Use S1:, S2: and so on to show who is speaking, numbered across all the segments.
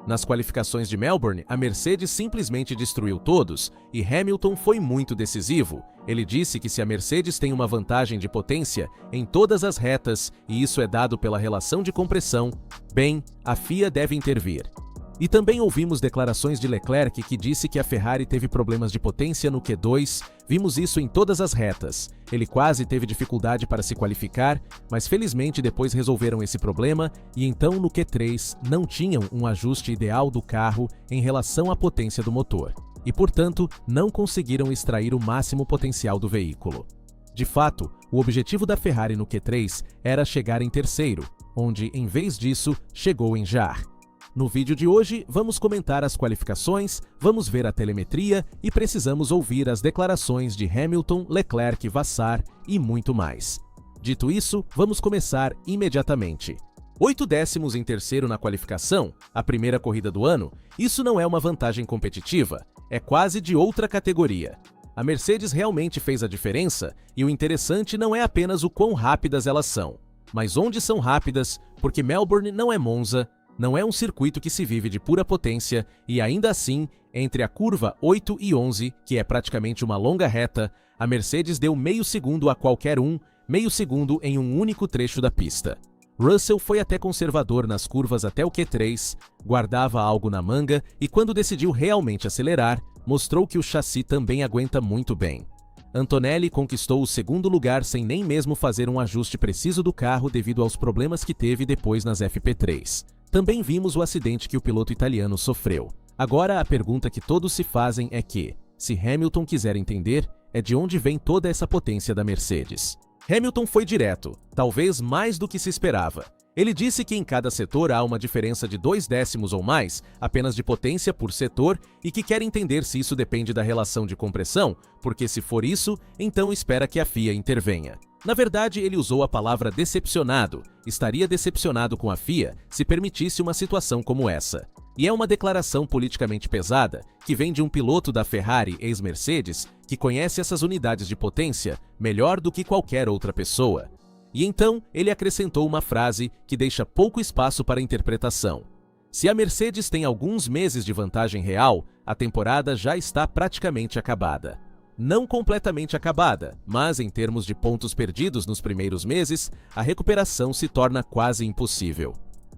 S1: Nas qualificações de Melbourne, a Mercedes simplesmente destruiu todos, e Hamilton foi muito decisivo. Ele disse que se a Mercedes tem uma vantagem de potência em todas as retas, e isso é dado pela relação de compressão, bem, a FIA deve intervir. E também ouvimos declarações de Leclerc que disse que a Ferrari teve problemas de potência no Q2, vimos isso em todas as retas. Ele quase teve dificuldade para se qualificar, mas felizmente depois resolveram esse problema e então no Q3 não tinham um ajuste ideal do carro em relação à potência do motor. E portanto, não conseguiram extrair o máximo potencial do veículo. De fato, o objetivo da Ferrari no Q3 era chegar em terceiro, onde em vez disso, chegou em Jar. No vídeo de hoje, vamos comentar as qualificações, vamos ver a telemetria e precisamos ouvir as declarações de Hamilton, Leclerc, Vassar e muito mais. Dito isso, vamos começar imediatamente. 8 décimos em terceiro na qualificação, a primeira corrida do ano, isso não é uma vantagem competitiva, é quase de outra categoria. A Mercedes realmente fez a diferença e o interessante não é apenas o quão rápidas elas são, mas onde são rápidas, porque Melbourne não é Monza, não é um circuito que se vive de pura potência e ainda assim, entre a curva 8 e 11, que é praticamente uma longa reta, a Mercedes deu meio segundo a qualquer meio segundo em um único trecho da pista. Russell foi até conservador nas curvas até o Q3, guardava algo na manga e quando decidiu realmente acelerar, mostrou que o chassi também aguenta muito bem. Antonelli conquistou o segundo lugar sem nem mesmo fazer um ajuste preciso do carro devido aos problemas que teve depois nas FP3. Também vimos o acidente que o piloto italiano sofreu. Agora a pergunta que todos se fazem é que, se Hamilton quiser entender, é de onde vem toda essa potência da Mercedes. Hamilton foi direto, talvez mais do que se esperava. Ele disse que em cada setor há uma diferença de 2 décimos ou mais, apenas de potência por setor, e que quer entender se isso depende da relação de compressão, porque se for isso, então espera que a FIA intervenha. Na verdade, ele usou a palavra decepcionado. Estaria decepcionado com a FIA se permitisse uma situação como essa. E é uma declaração politicamente pesada, que vem de um piloto da Ferrari, ex-Mercedes, que conhece essas unidades de potência melhor do que qualquer outra pessoa. E então, ele acrescentou uma frase que deixa pouco espaço para interpretação. Se a Mercedes tem alguns meses de vantagem real, a temporada já está praticamente acabada. Não completamente acabada, mas em termos de pontos perdidos nos primeiros meses, a recuperação se torna quase impossível.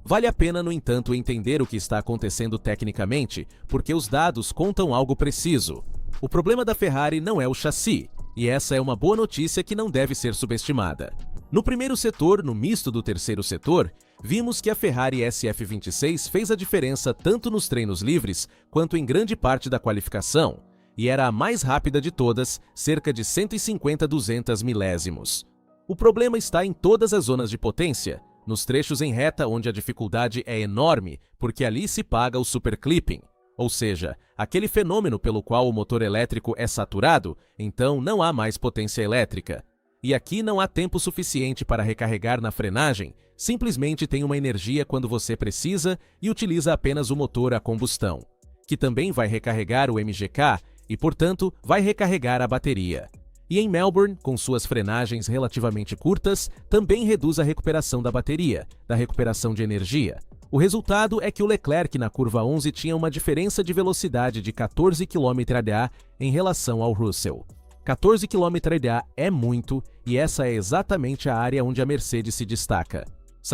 S1: Vale a pena, no entanto, entender o que está acontecendo tecnicamente, porque os dados contam algo preciso. O problema da Ferrari não é o chassi, e essa é uma boa notícia que não deve ser subestimada. No primeiro setor, no misto do terceiro setor, vimos que a Ferrari SF26 fez a diferença tanto nos treinos livres quanto em grande parte da qualificação, e era a mais rápida de todas, cerca de 150-200 milésimos. O problema está em todas as zonas de potência, nos trechos em reta onde a dificuldade é enorme, porque ali se paga o superclipping, ou seja, aquele fenômeno pelo qual o motor elétrico é saturado, então não há mais potência elétrica. E aqui não há tempo suficiente para recarregar na frenagem, simplesmente tem uma energia quando você precisa e utiliza apenas o motor a combustão, que também vai recarregar o MGK e, portanto, vai recarregar a bateria. E em Melbourne, com suas frenagens relativamente curtas, também reduz a recuperação da bateria, da recuperação de energia. O resultado é que o Leclerc na curva 11 tinha uma diferença de velocidade de 14 km/h em relação ao Russell. 14 km/h é muito, e essa é exatamente a área onde a Mercedes se destaca.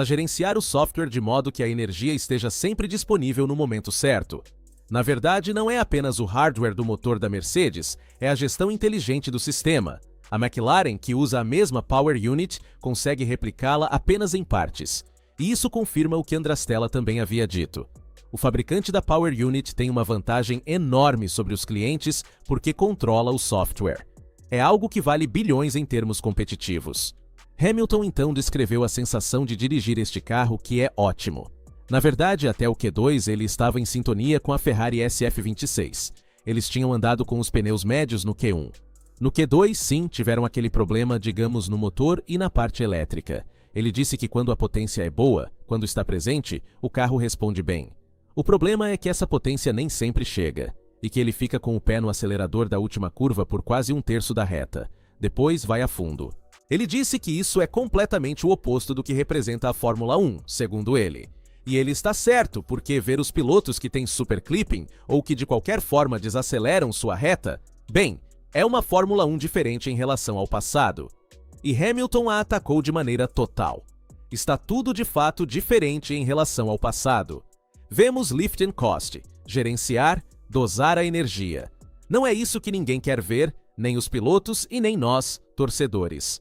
S1: Gerenciar o software de modo que a energia esteja sempre disponível no momento certo. Na verdade, não é apenas o hardware do motor da Mercedes, é a gestão inteligente do sistema. A McLaren, que usa a mesma Power Unit, consegue replicá-la apenas em partes. E isso confirma o que Andrastella também havia dito. O fabricante da Power Unit tem uma vantagem enorme sobre os clientes porque controla o software. É algo que vale bilhões em termos competitivos. Hamilton então descreveu a sensação de dirigir este carro, que é ótimo. Na verdade, até o Q2 ele estava em sintonia com a Ferrari SF26. Eles tinham andado com os pneus médios no Q1. No Q2, sim, tiveram aquele problema, digamos, no motor e na parte elétrica. Ele disse que quando a potência é boa, quando está presente, o carro responde bem. O problema é que essa potência nem sempre chega, e que ele fica com o pé no acelerador da última curva por quase um terço da reta. Depois vai a fundo. Ele disse que isso é completamente o oposto do que representa a Fórmula 1, segundo ele. E ele está certo, porque ver os pilotos que têm super clipping ou que de qualquer forma desaceleram sua reta, bem, é uma Fórmula 1 diferente em relação ao passado. E Hamilton a atacou de maneira total. Está tudo de fato diferente em relação ao passado. Vemos lift and cost, gerenciar, dosar a energia. Não é isso que ninguém quer ver, nem os pilotos e nem nós, torcedores.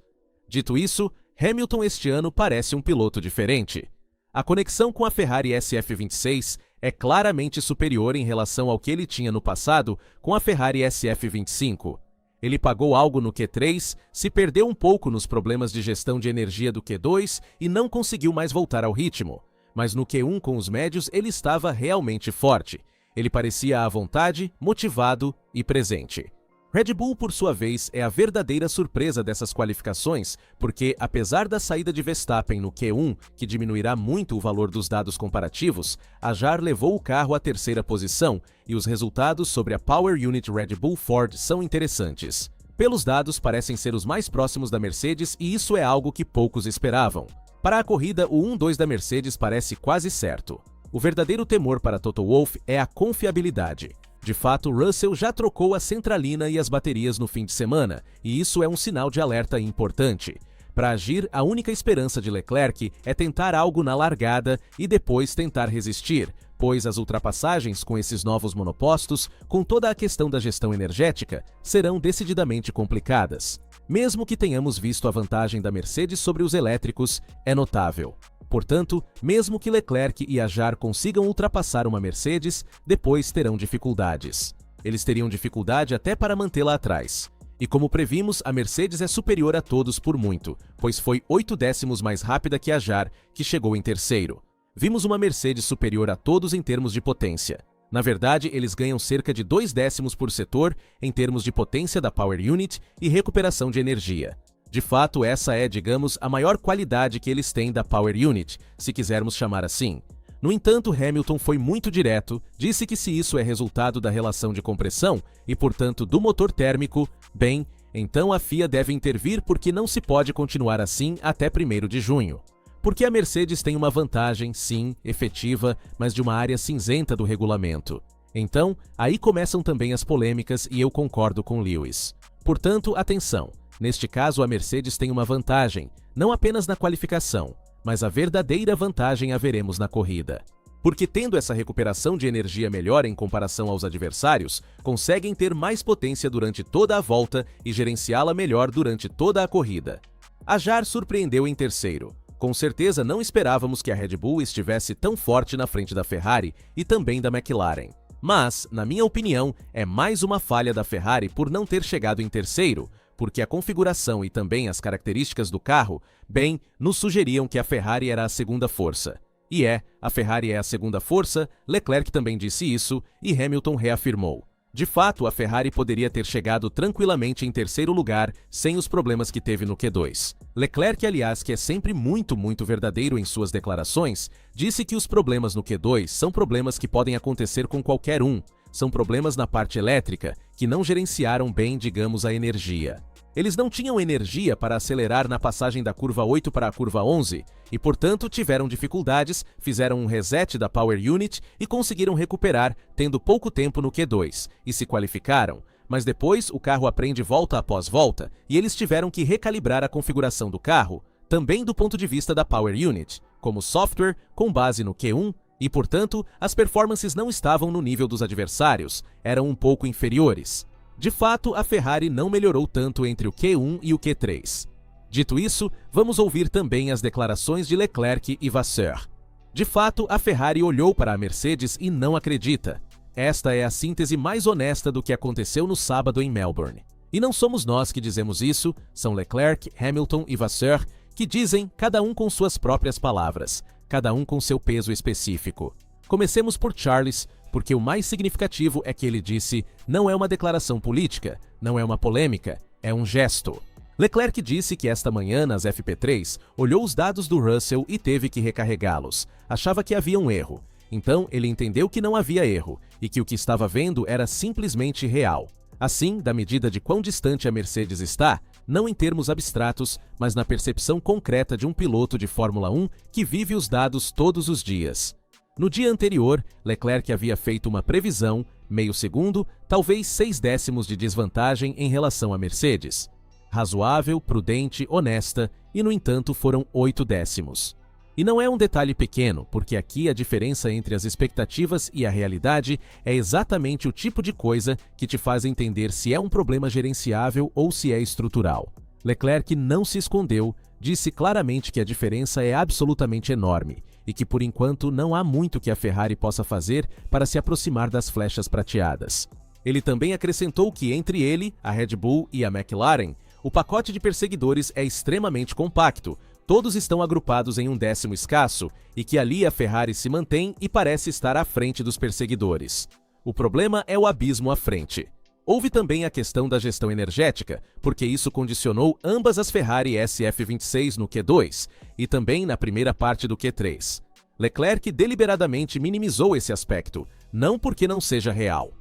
S1: Dito isso, Hamilton este ano parece um piloto diferente. A conexão com a Ferrari SF26 é claramente superior em relação ao que ele tinha no passado com a Ferrari SF25. Ele pagou algo no Q3, se perdeu um pouco nos problemas de gestão de energia do Q2 e não conseguiu mais voltar ao ritmo. Mas no Q1 com os médios ele estava realmente forte. Ele parecia à vontade, motivado e presente. Red Bull, por sua vez, é a verdadeira surpresa dessas qualificações, porque, apesar da saída de Verstappen no Q1, que diminuirá muito o valor dos dados comparativos, a JAR levou o carro à terceira posição e os resultados sobre a Power Unit Red Bull Ford são interessantes. Pelos dados, parecem ser os mais próximos da Mercedes e isso é algo que poucos esperavam. Para a corrida, o 1-2 da Mercedes parece quase certo. O verdadeiro temor para Toto Wolff é a confiabilidade. De fato, Russell já trocou a centralina e as baterias no fim de semana, e isso é um sinal de alerta importante. Para agir, a única esperança de Leclerc é tentar algo na largada e depois tentar resistir, pois as ultrapassagens com esses novos monopostos, com toda a questão da gestão energética, serão decididamente complicadas. Mesmo que tenhamos visto a vantagem da Mercedes sobre os elétricos, é notável. Portanto, mesmo que Leclerc e a JAR consigam ultrapassar uma Mercedes, depois terão dificuldades. Eles teriam dificuldade até para mantê-la atrás. E como previmos, a Mercedes é superior a todos por muito, pois foi 8 décimos mais rápida que a JAR, que chegou em terceiro. Vimos uma Mercedes superior a todos em termos de potência. Na verdade, eles ganham cerca de 2 décimos por setor em termos de potência da Power Unit e recuperação de energia. De fato, essa é, digamos, a maior qualidade que eles têm da Power Unit, se quisermos chamar assim. No entanto, Hamilton foi muito direto, disse que se isso é resultado da relação de compressão e, portanto, do motor térmico, bem, então a FIA deve intervir porque não se pode continuar assim até 1º de junho. Porque a Mercedes tem uma vantagem, sim, efetiva, mas de uma área cinzenta do regulamento. Então, aí começam também as polêmicas e eu concordo com Lewis. Portanto, atenção. Neste caso, a Mercedes tem uma vantagem, não apenas na qualificação, mas a verdadeira vantagem a veremos na corrida. Porque tendo essa recuperação de energia melhor em comparação aos adversários, conseguem ter mais potência durante toda a volta e gerenciá-la melhor durante toda a corrida. A JAR surpreendeu em terceiro. Com certeza não esperávamos que a Red Bull estivesse tão forte na frente da Ferrari e também da McLaren. Mas, na minha opinião, é mais uma falha da Ferrari por não ter chegado em terceiro, porque a configuração e também as características do carro, bem, nos sugeriam que a Ferrari era a segunda força. E a Ferrari é a segunda força, Leclerc também disse isso e Hamilton reafirmou. De fato, a Ferrari poderia ter chegado tranquilamente em terceiro lugar sem os problemas que teve no Q2. Leclerc, aliás, que é sempre muito verdadeiro em suas declarações, disse que os problemas no Q2 são problemas que podem acontecer com qualquer um. São problemas na parte elétrica, que não gerenciaram bem, digamos, a energia. Eles não tinham energia para acelerar na passagem da curva 8 para a curva 11, e portanto tiveram dificuldades, fizeram um reset da Power Unit e conseguiram recuperar, tendo pouco tempo no Q2, e se qualificaram. Mas depois o carro aprende volta após volta, e eles tiveram que recalibrar a configuração do carro, também do ponto de vista da Power Unit, como software, com base no Q1, e, portanto, as performances não estavam no nível dos adversários, eram um pouco inferiores. De fato, a Ferrari não melhorou tanto entre o Q1 e o Q3. Dito isso, vamos ouvir também as declarações de Leclerc e Vasseur. De fato, a Ferrari olhou para a Mercedes e não acredita. Esta é a síntese mais honesta do que aconteceu no sábado em Melbourne. E não somos nós que dizemos isso, são Leclerc, Hamilton e Vasseur que dizem, cada um com suas próprias palavras, cada um com seu peso específico. Comecemos por Charles, porque o mais significativo é que ele disse, não é uma declaração política, não é uma polêmica, é um gesto. Leclerc disse que esta manhã, nas FP3, olhou os dados do Russell e teve que recarregá-los. Achava que havia um erro. Então, ele entendeu que não havia erro, e que o que estava vendo era simplesmente real. Assim, da medida de quão distante a Mercedes está, não em termos abstratos, mas na percepção concreta de um piloto de Fórmula 1 que vive os dados todos os dias. No dia anterior, Leclerc havia feito uma previsão, meio segundo, talvez 6 décimos de desvantagem em relação à Mercedes. Razoável, prudente, honesta, e no entanto foram 8 décimos. E não é um detalhe pequeno, porque aqui a diferença entre as expectativas e a realidade é exatamente o tipo de coisa que te faz entender se é um problema gerenciável ou se é estrutural. Leclerc não se escondeu, disse claramente que a diferença é absolutamente enorme e que por enquanto não há muito que a Ferrari possa fazer para se aproximar das flechas prateadas. Ele também acrescentou que entre ele, a Red Bull e a McLaren, o pacote de perseguidores é extremamente compacto, todos estão agrupados em um décimo escasso e que ali a Ferrari se mantém e parece estar à frente dos perseguidores. O problema é o abismo à frente. Houve também a questão da gestão energética, porque isso condicionou ambas as Ferrari SF26 no Q2 e também na primeira parte do Q3. Leclerc deliberadamente minimizou esse aspecto, não porque não seja real.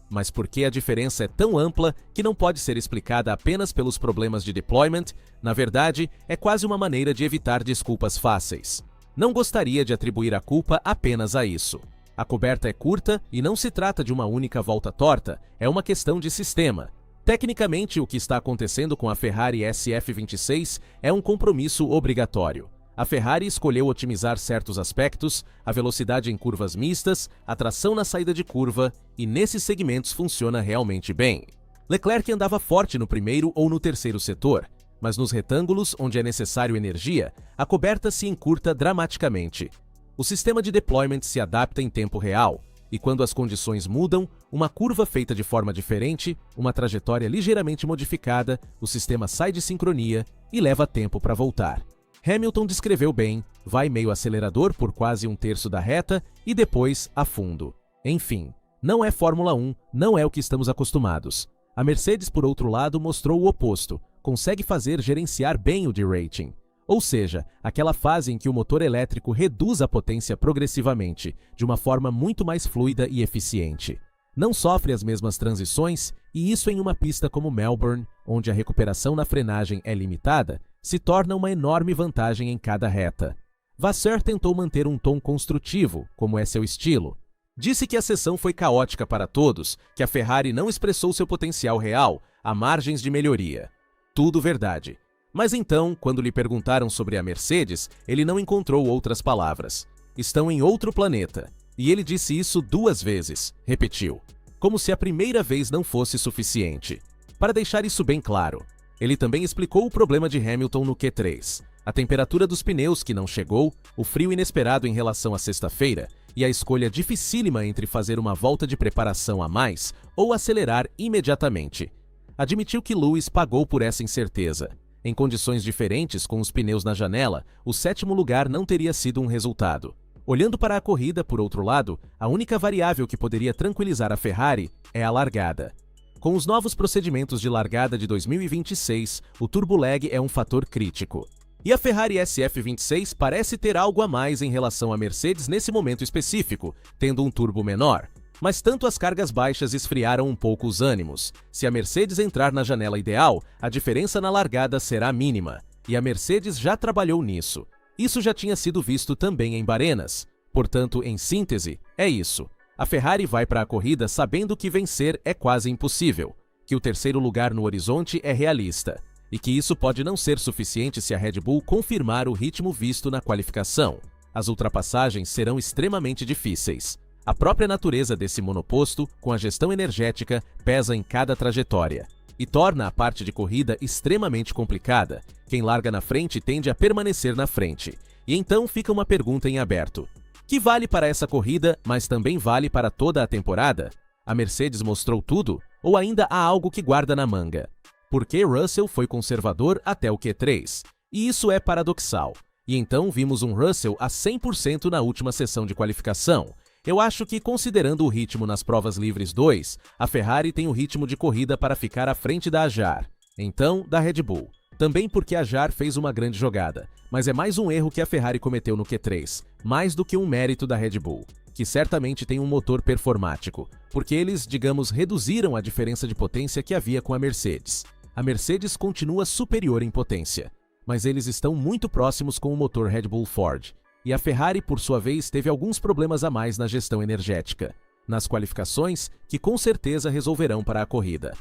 S1: Mas porque a diferença é tão ampla que não pode ser explicada apenas pelos problemas de deployment, na verdade, é quase uma maneira de evitar desculpas fáceis. Não gostaria de atribuir a culpa apenas a isso. A coberta é curta e não se trata de uma única volta torta, é uma questão de sistema. Tecnicamente, o que está acontecendo com a Ferrari SF26 é um compromisso obrigatório. A Ferrari escolheu otimizar certos aspectos, a velocidade em curvas mistas, a tração na saída de curva, e nesses segmentos funciona realmente bem. Leclerc andava forte no primeiro ou no terceiro setor, mas nos retângulos onde é necessário energia, a coberta se encurta dramaticamente. O sistema de deployment se adapta em tempo real, e quando as condições mudam, uma curva feita de forma diferente, uma trajetória ligeiramente modificada, o sistema sai de sincronia e leva tempo para voltar. Hamilton descreveu bem, vai meio acelerador por quase um terço da reta e depois a fundo. Enfim, não é Fórmula 1, não é o que estamos acostumados. A Mercedes, por outro lado, mostrou o oposto, consegue fazer gerenciar bem o derating. Ou seja, aquela fase em que o motor elétrico reduz a potência progressivamente, de uma forma muito mais fluida e eficiente. Não sofre as mesmas transições, e isso em uma pista como Melbourne, onde a recuperação na frenagem é limitada, se torna uma enorme vantagem em cada reta. Vasseur tentou manter um tom construtivo, como é seu estilo. Disse que a sessão foi caótica para todos, que a Ferrari não expressou seu potencial real, há margens de melhoria. Tudo verdade. Mas então, quando lhe perguntaram sobre a Mercedes, ele não encontrou outras palavras. Estão em outro planeta. E ele disse isso 2 vezes, repetiu. Como se a primeira vez não fosse suficiente. Para deixar isso bem claro, ele também explicou o problema de Hamilton no Q3. A temperatura dos pneus que não chegou, o frio inesperado em relação à sexta-feira e a escolha dificílima entre fazer uma volta de preparação a mais ou acelerar imediatamente. Admitiu que Lewis pagou por essa incerteza. Em condições diferentes, com os pneus na janela, o 7º lugar não teria sido um resultado. Olhando para a corrida, por outro lado, a única variável que poderia tranquilizar a Ferrari é a largada. Com os novos procedimentos de largada de 2026, o turbo-lag é um fator crítico. E a Ferrari SF26 parece ter algo a mais em relação à Mercedes nesse momento específico, tendo um turbo menor. Mas tanto as cargas baixas esfriaram um pouco os ânimos. Se a Mercedes entrar na janela ideal, a diferença na largada será mínima. E a Mercedes já trabalhou nisso. Isso já tinha sido visto também em Barenas. Portanto, em síntese, é isso. A Ferrari vai para a corrida sabendo que vencer é quase impossível, que o 3º lugar no horizonte é realista, e que isso pode não ser suficiente se a Red Bull confirmar o ritmo visto na qualificação. As ultrapassagens serão extremamente difíceis. A própria natureza desse monoposto, com a gestão energética, pesa em cada trajetória e torna a parte de corrida extremamente complicada. Quem larga na frente tende a permanecer na frente. E então fica uma pergunta em aberto. Que vale para essa corrida, mas também vale para toda a temporada? A Mercedes mostrou tudo? Ou ainda há algo que guarda na manga? Porque Russell foi conservador até o Q3. E isso é paradoxal. E então vimos um Russell a 100% na última sessão de qualificação. Eu acho que, considerando o ritmo nas provas livres 2, a Ferrari tem o ritmo de corrida para ficar à frente da Hajar. Então, da Red Bull. Também porque a Hajar fez uma grande jogada. Mas é mais um erro que a Ferrari cometeu no Q3, mais do que um mérito da Red Bull, que certamente tem um motor performático, porque eles, digamos, reduziram a diferença de potência que havia com a Mercedes. A Mercedes continua superior em potência, mas eles estão muito próximos com o motor Red Bull Ford. E a Ferrari, por sua vez, teve alguns problemas a mais na gestão energética, nas qualificações, que com certeza resolverão para a corrida.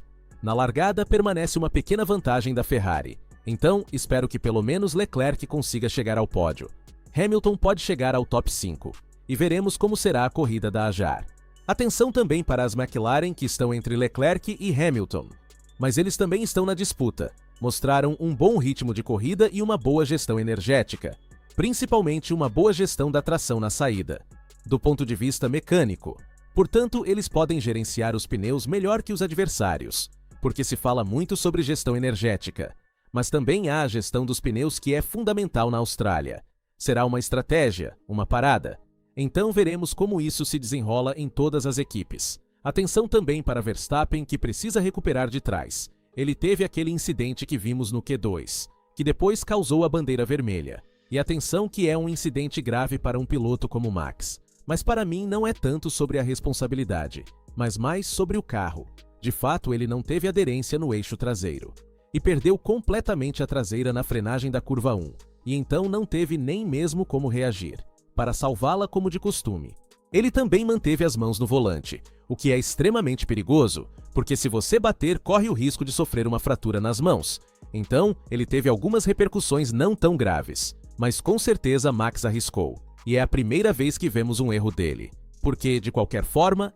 S1: Na largada, permanece uma pequena vantagem da Ferrari. Então, espero que pelo menos Leclerc consiga chegar ao pódio. Hamilton pode chegar ao top 5. E veremos como será a corrida da Ajar. Atenção também para as McLaren, que estão entre Leclerc e Hamilton. Mas eles também estão na disputa. Mostraram um bom ritmo de corrida e uma boa gestão energética. Principalmente uma boa gestão da tração na saída. Do ponto de vista mecânico. Portanto, eles podem gerenciar os pneus melhor que os adversários. Porque se fala muito sobre gestão energética. Mas também há a gestão dos pneus, que é fundamental na Austrália. Será uma estratégia, uma parada. Então veremos como isso se desenrola em todas as equipes. Atenção também para Verstappen, que precisa recuperar de trás. Ele teve aquele incidente que vimos no Q2, que depois causou a bandeira vermelha. E atenção que é um incidente grave para um piloto como Max. Mas para mim não é tanto sobre a responsabilidade, mas mais sobre o carro. De fato, ele não teve aderência no eixo traseiro. E perdeu completamente a traseira na frenagem da curva 1. E então não teve nem mesmo como reagir, para salvá-la como de costume. Ele também manteve as mãos no volante, o que é extremamente perigoso, porque se você bater, corre o risco de sofrer uma fratura nas mãos. Então, ele teve algumas repercussões não tão graves, mas com certeza Max arriscou. E é a primeira vez que vemos um erro dele. Porque, de qualquer forma,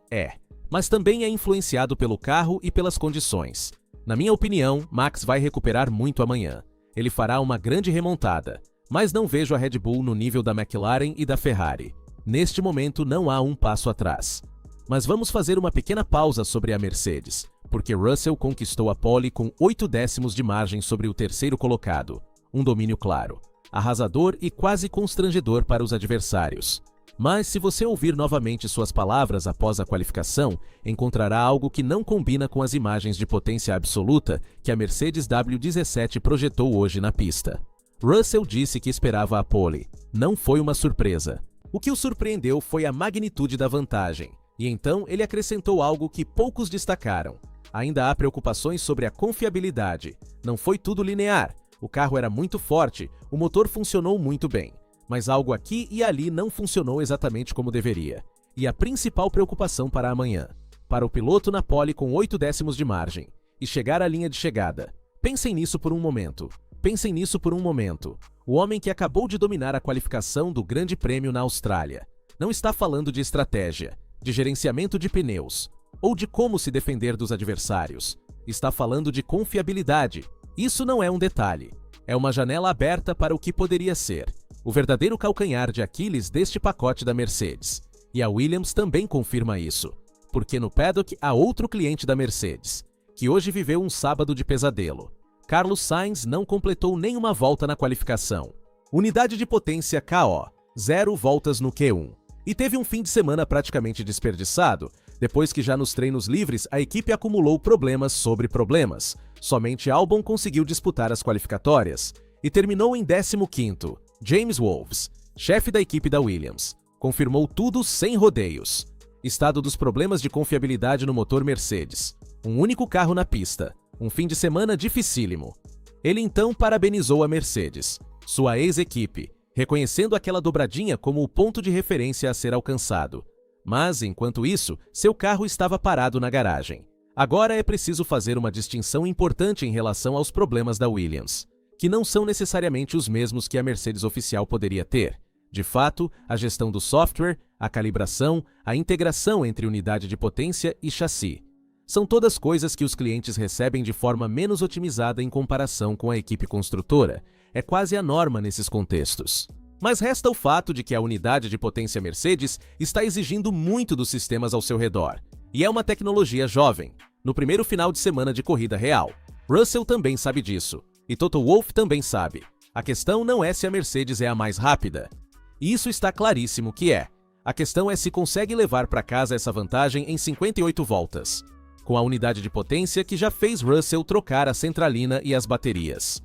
S1: mas também é influenciado pelo carro e pelas condições. Na minha opinião, Max vai recuperar muito amanhã. Ele fará uma grande remontada, mas não vejo a Red Bull no nível da McLaren e da Ferrari. Neste momento não há um passo atrás. Mas vamos fazer uma pequena pausa sobre a Mercedes, porque Russell conquistou a pole com 8 décimos de margem sobre o terceiro colocado. Um domínio claro, arrasador e quase constrangedor para os adversários. Mas se você ouvir novamente suas palavras após a qualificação, encontrará algo que não combina com as imagens de potência absoluta que a Mercedes W17 projetou hoje na pista. Russell disse que esperava a pole. Não foi uma surpresa. O que o surpreendeu foi a magnitude da vantagem. E então ele acrescentou algo que poucos destacaram. Ainda há preocupações sobre a confiabilidade. Não foi tudo linear. O carro era muito forte, o motor funcionou muito bem. Mas algo aqui e ali não funcionou exatamente como deveria. E a principal preocupação para amanhã. Para o piloto na pole com 8 décimos de margem. E chegar à linha de chegada. Pensem nisso por um momento. Pensem nisso por um momento. O homem que acabou de dominar a qualificação do Grande Prêmio na Austrália. Não está falando de estratégia, de gerenciamento de pneus, ou de como se defender dos adversários. Está falando de confiabilidade. Isso não é um detalhe. É uma janela aberta para o que poderia ser o verdadeiro calcanhar de Aquiles deste pacote da Mercedes. E a Williams também confirma isso, porque no paddock há outro cliente da Mercedes, que hoje viveu um sábado de pesadelo. Carlos Sainz não completou nenhuma volta na qualificação. Unidade de potência KO, 0 voltas no Q1. E teve um fim de semana praticamente desperdiçado, depois que já nos treinos livres a equipe acumulou problemas sobre problemas. Somente Albon conseguiu disputar as qualificatórias e terminou em 15º. James Wolves, chefe da equipe da Williams, confirmou tudo sem rodeios. Estado dos problemas de confiabilidade no motor Mercedes. Um único carro na pista. Um fim de semana dificílimo. Ele então parabenizou a Mercedes, sua ex-equipe, reconhecendo aquela dobradinha como o ponto de referência a ser alcançado. Mas, enquanto isso, seu carro estava parado na garagem. Agora é preciso fazer uma distinção importante em relação aos problemas da Williams, que não são necessariamente os mesmos que a Mercedes oficial poderia ter. De fato, a gestão do software, a calibração, a integração entre unidade de potência e chassi. São todas coisas que os clientes recebem de forma menos otimizada em comparação com a equipe construtora. É quase a norma nesses contextos. Mas resta o fato de que a unidade de potência Mercedes está exigindo muito dos sistemas ao seu redor. E é uma tecnologia jovem, no primeiro final de semana de corrida real. Russell também sabe disso. E Toto Wolff também sabe. A questão não é se a Mercedes é a mais rápida. E isso está claríssimo que é. A questão é se consegue levar para casa essa vantagem em 58 voltas. Com a unidade de potência que já fez Russell trocar a centralina e as baterias.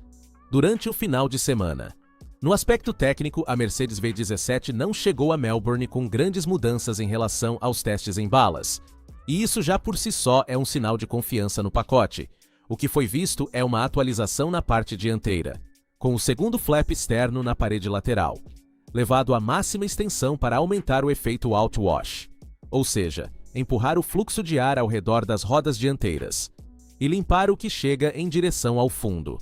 S1: Durante o final de semana. No aspecto técnico, a Mercedes V17 não chegou a Melbourne com grandes mudanças em relação aos testes em balas. E isso já por si só é um sinal de confiança no pacote. O que foi visto é uma atualização na parte dianteira, com o segundo flap externo na parede lateral. levado à máxima extensão para aumentar o efeito outwash, ou seja, empurrar o fluxo de ar ao redor das rodas dianteiras e limpar o que chega em direção ao fundo.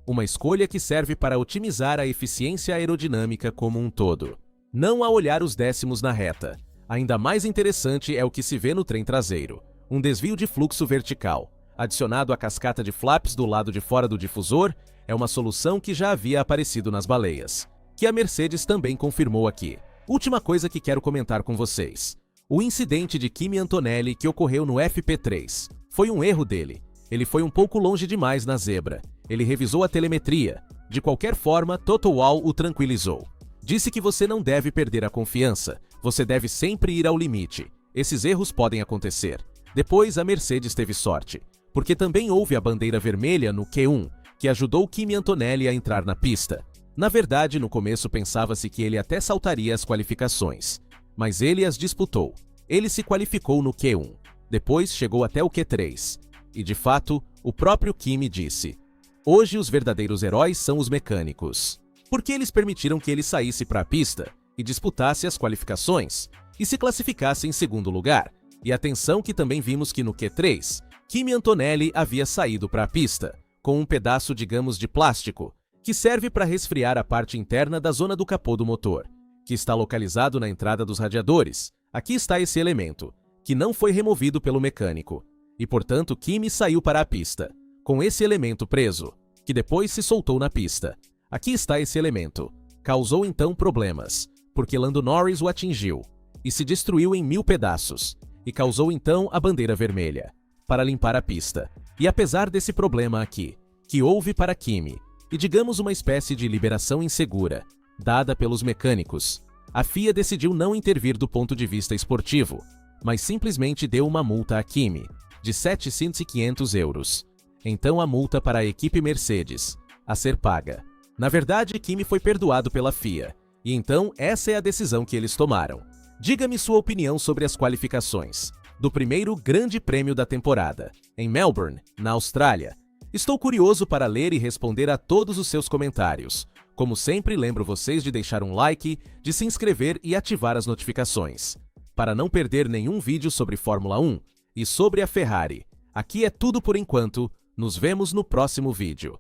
S1: Uma escolha que serve para otimizar a eficiência aerodinâmica como um todo. Não a olhar os décimos na reta. Ainda mais interessante é o que se vê no trem traseiro. Um desvio de fluxo vertical, adicionado à cascata de flaps do lado de fora do difusor, é uma solução que já havia aparecido nas baleias, que a Mercedes também confirmou aqui. Última coisa que quero comentar com vocês. O incidente de Kimi Antonelli que ocorreu no FP3. Foi um erro dele. Ele foi um pouco longe demais na zebra. Ele revisou a telemetria. De qualquer forma, Toto Wolff o tranquilizou. Disse que você não deve perder a confiança. Você deve sempre ir ao limite. Esses erros podem acontecer. Depois, a Mercedes teve sorte, porque também houve a bandeira vermelha no Q1, que ajudou Kimi Antonelli a entrar na pista. Na verdade, no começo pensava-se que ele até saltaria as qualificações, mas ele as disputou. Ele se qualificou no Q1. Depois chegou até o Q3. E de fato, o próprio Kimi disse: "Hoje os verdadeiros heróis são os mecânicos." Porque eles permitiram que ele saísse para a pista e disputasse as qualificações e se classificasse em segundo lugar. E atenção que também vimos que no Q3, Kimi Antonelli havia saído para a pista com um pedaço, digamos, de plástico, que serve para resfriar a parte interna da zona do capô do motor, que está localizado na entrada dos radiadores. Aqui está esse elemento, que não foi removido pelo mecânico. E portanto Kimi saiu para a pista, com esse elemento preso, que depois se soltou na pista. Aqui está esse elemento. Causou então problemas, porque Lando Norris o atingiu, e se destruiu em 1000 pedaços, e causou então a bandeira vermelha, para limpar a pista. E apesar desse problema aqui, que houve para Kimi, e digamos uma espécie de liberação insegura, dada pelos mecânicos, a FIA decidiu não intervir do ponto de vista esportivo, mas simplesmente deu uma multa a Kimi, de 700 e 500 euros. Então a multa para a equipe Mercedes, a ser paga. Na verdade, Kimi foi perdoado pela FIA, e então essa é a decisão que eles tomaram. Diga-me sua opinião sobre as qualificações do primeiro grande prêmio da temporada, em Melbourne, na Austrália. Estou curioso para ler e responder a todos os seus comentários. Como sempre, lembro vocês de deixar um like, de se inscrever e ativar as notificações, para não perder nenhum vídeo sobre Fórmula 1 e sobre a Ferrari. Aqui é tudo por enquanto, nos vemos no próximo vídeo.